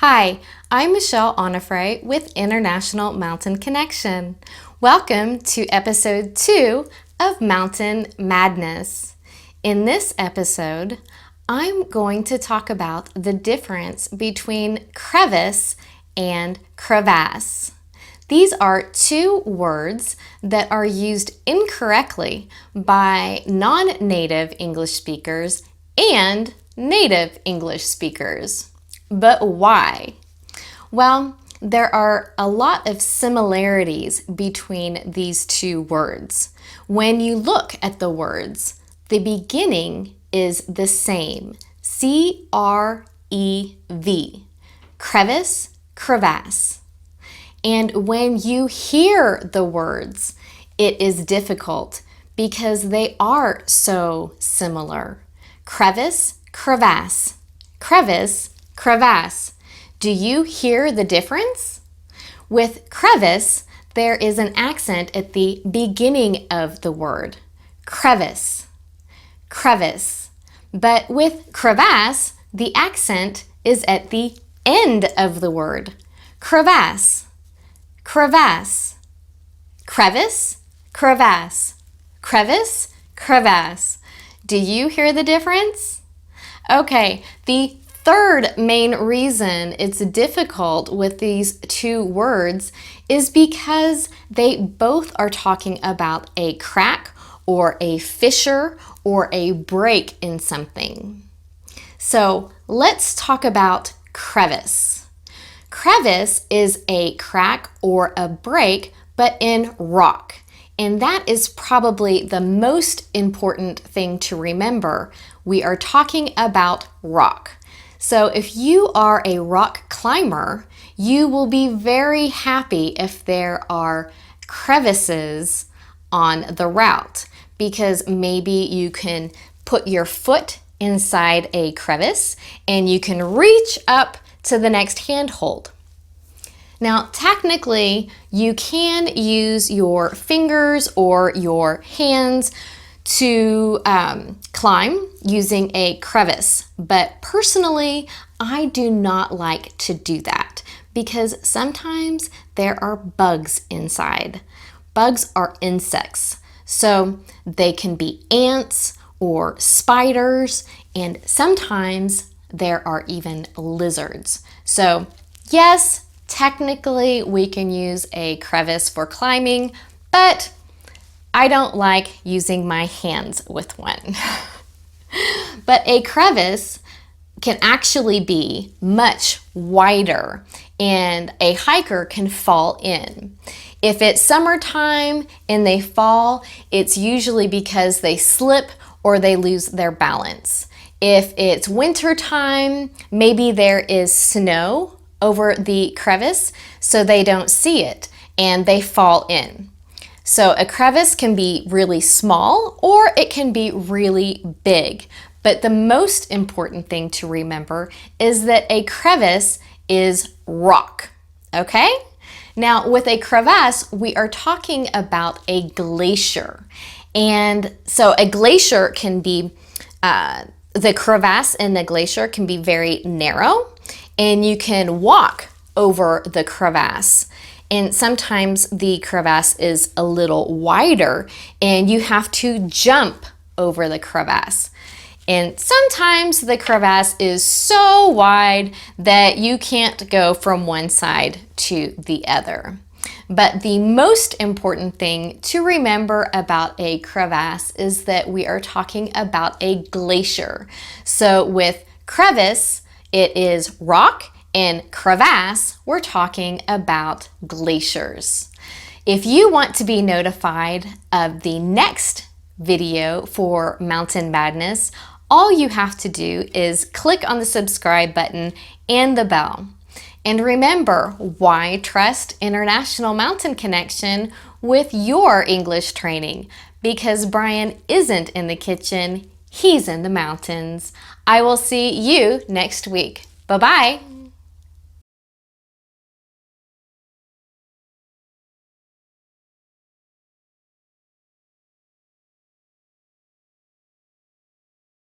Hi, I'm Michelle Onifray with International Mountain Connection. Welcome to episode 2 of Mountain Madness. In this episode, I'm going to talk about the difference between crevice and crevasse. These are two words that are used incorrectly by non-native English speakers and native English speakers. But why? Well, there are a lot of similarities between these two words. When you look at the words, the beginning is the same. C-R-E-V. Crevice, crevasse. And when you hear the words, it is difficult because they are so similar. Crevice, crevasse. Crevice, crevasse. Do you hear the difference? With crevice, there is an accent at the beginning of the word. Crevice, crevice. But with crevasse, the accent is at the end of the word. Crevasse, crevasse. Crevice, crevasse. Crevice, crevasse. Do you hear the difference? Okay, the third main reason it's difficult with these two words is because they both are talking about a crack or a fissure or a break in something. So let's talk about crevice. Crevice is a crack or a break, but in rock. And that is probably the most important thing to remember. We are talking about rock. So if you are a rock climber, you will be very happy if there are crevices on the route because maybe you can put your foot inside a crevice and you can reach up to the next handhold. Now, technically, you can use your fingers or your hands to climb using a crevice, but personally, I do not like to do that because sometimes there are bugs inside. Bugs are insects, so they can be ants or spiders, and sometimes there are even lizards. So yes, technically we can use a crevice for climbing, but I don't like using my hands with one. But a crevice can actually be much wider and a hiker can fall in. If it's summertime and they fall, it's usually because they slip or they lose their balance. If it's winter time, maybe there is snow over the crevice so they don't see it and they fall in. So a crevice can be really small or it can be really big. But the most important thing to remember is that a crevice is rock, okay? Now with a crevasse, we are talking about a glacier. And so a glacier can be, the crevasse in the glacier can be very narrow and you can walk over the crevasse. And sometimes the crevasse is a little wider and you have to jump over the crevasse. And sometimes the crevasse is so wide that you can't go from one side to the other. But the most important thing to remember about a crevasse is that we are talking about a glacier. So with crevice, it is rock, and crevasse, we're talking about glaciers. If you want to be notified of the next video for Mountain Madness, all you have to do is click on the subscribe button and the bell. And remember, why trust International Mountain Connection with your English training? Because Brian isn't in the kitchen, he's in the mountains. I will see you next week. Bye-bye.